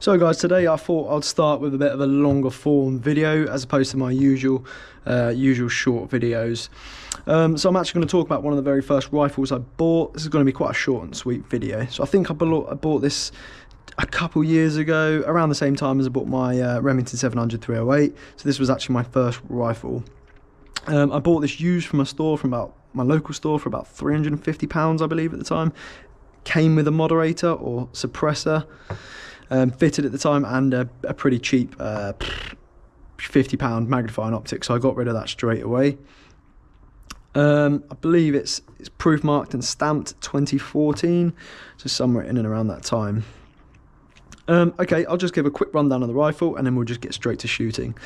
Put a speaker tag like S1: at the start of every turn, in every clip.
S1: So guys, today I thought I'd start with a bit of a longer form video as opposed to my usual short videos. So I'm actually going to talk about one of the very first rifles I bought. This is going to be quite a short and sweet video. So I think I bought this a couple years ago, around the same time as I bought my Remington 700 308. So this was actually my first rifle. I bought this used from my local store for about £350, I believe, at the time. Came with a moderator or suppressor, fitted at the time, and a pretty cheap £50 magnifying optic, so I got rid of that straight away. I believe it's proof marked and stamped 2014, so somewhere in and around that time. Okay, I'll just give a quick rundown of the rifle and then we'll just get straight to shooting.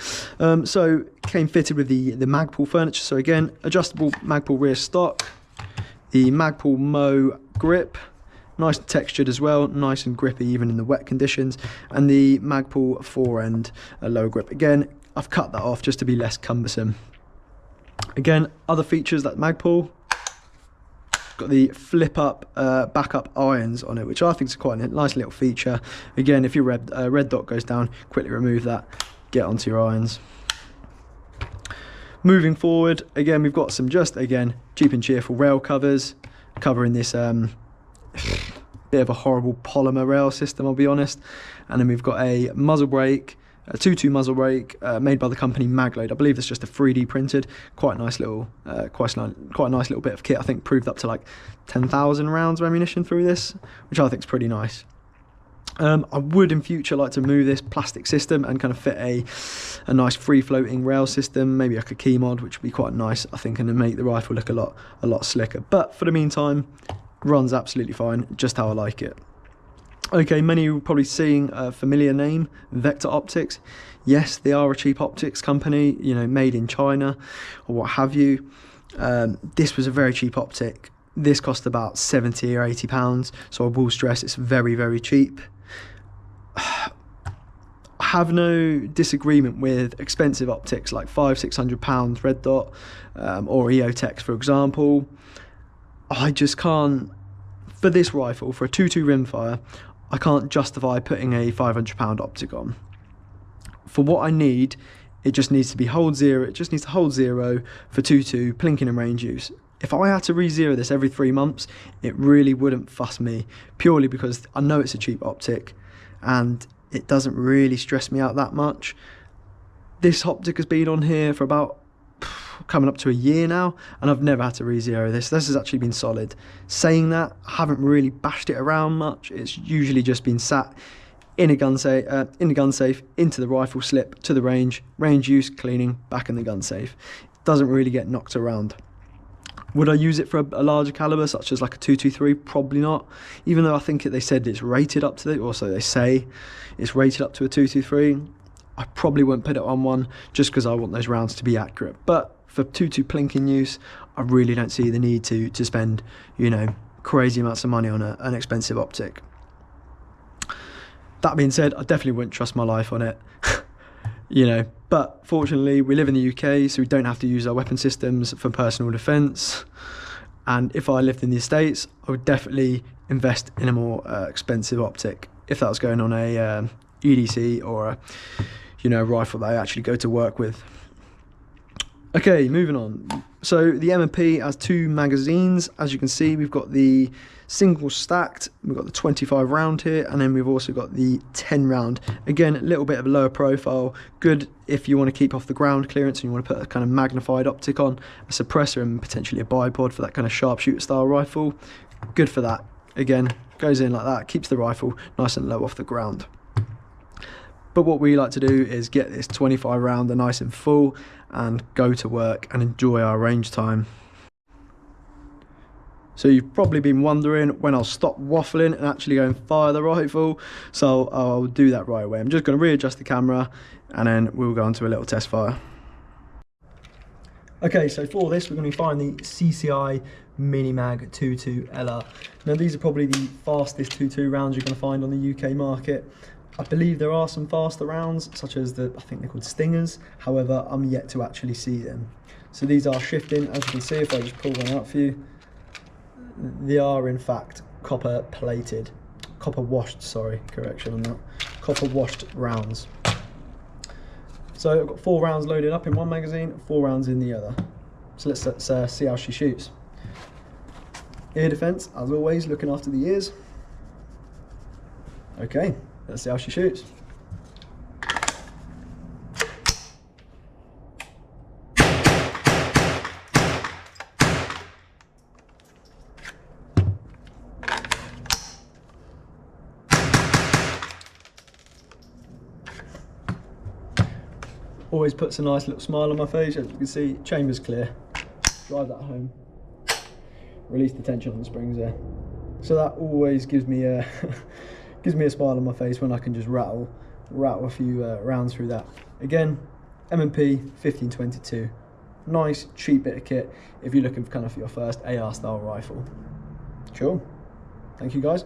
S1: So came fitted with the Magpul furniture. So again, adjustable Magpul rear stock, the Magpul Mo grip, nice and textured as well, nice and grippy even in the wet conditions, and the Magpul forend lower grip. Again, I've cut that off just to be less cumbersome. Again, other features that Magpul got the flip up backup irons on it, which I think is quite a nice little feature. Again, if your red dot goes down, quickly remove that, get onto your irons. Moving forward, again, we've got some just cheap and cheerful rail covers covering this bit of a horrible polymer rail system, I'll be honest. And then we've got a muzzle brake, a 2.2 muzzle brake made by the company Maglode. I believe it's just a 3D printed, quite a nice little bit of kit. I think proved up to like 10,000 rounds of ammunition through this, which I think is pretty nice. I would in future like to move this plastic system and kind of fit a nice free floating rail system, maybe like a key mod, which would be quite nice, I think, and then make the rifle look a lot slicker. But for the meantime, runs absolutely fine, just how I like it. Okay, many of you are probably seeing a familiar name, Vector Optics. Yes, they are a cheap optics company, you know, made in China or what have you. This was a very cheap optic. This cost about £70 or £80, so I will stress it's very, very cheap. I have no disagreement with expensive optics like £500–600 red dot or EOTech, for example. I just can't, for this rifle, for a 2.2 rimfire, I can't justify putting a £500 optic on. For what I need, it just needs to be hold zero. It just needs to hold zero for 2.2 plinking and range use. If I had to re-zero this every 3 months, it really wouldn't fuss me, purely because I know it's a cheap optic and it doesn't really stress me out that much. This optic has been on here for about coming up to a year now, and I've never had to re-zero this. This has actually been solid. Saying that, I haven't really bashed it around much. It's usually just been sat in a gun safe, into the rifle slip, to the range use, cleaning, back in the gun safe. It doesn't really get knocked around. Would I use it for a larger caliber, such as like a 223? Probably not. Even though I think they said it's rated up to it, also they say it's rated up to a 223. I probably wouldn't put it on one just because I want those rounds to be accurate. But for 2.2 plinking use, I really don't see the need to spend, you know, crazy amounts of money on an expensive optic. That being said, I definitely wouldn't trust my life on it. You know, but fortunately we live in the UK, so we don't have to use our weapon systems for personal defence. And if I lived in the States, I would definitely invest in a more expensive optic if that was going on a EDC or a rifle that I actually go to work with. Okay, moving on. So the M&P has 2 magazines. As you can see, we've got the single stacked, we've got the 25 round here, and then we've also got the 10 round. Again, a little bit of a lower profile, good if you want to keep off the ground clearance and you want to put a kind of magnified optic on, a suppressor and potentially a bipod for that kind of sharpshooter style rifle. Good for that. Again, goes in like that, keeps the rifle nice and low off the ground. But what we like to do is get this 25 rounder nice and full and go to work and enjoy our range time. So you've probably been wondering when I'll stop waffling and actually go and fire the rifle. So I'll do that right away. I'm just going to readjust the camera and then we'll go on to a little test fire. Okay, so for this we're going to be firing the CCI Minimag 2.2 LR. Now these are probably the fastest 2.2 rounds you're going to find on the UK market. I believe there are some faster rounds, such as I think they're called Stingers. However, I'm yet to actually see them. So these are shifting, as you can see, if I just pull one out for you. They are in fact copper plated, copper washed, sorry, correction on that. copper washed rounds. So I've got 4 rounds loaded up in one magazine, 4 rounds in the other. So let's see how she shoots. Ear defense, as always, looking after the ears. Okay, let's see how she shoots. Always puts a nice little smile on my face. As you can see, chamber's clear. Drive that home. Release the tension on the springs there. So that always gives me a gives me a smile on my face when I can just rattle a few rounds through that. Again, M&P 1522. Nice cheap bit of kit if you're looking for kind of your first AR style rifle. Cool. Thank you guys.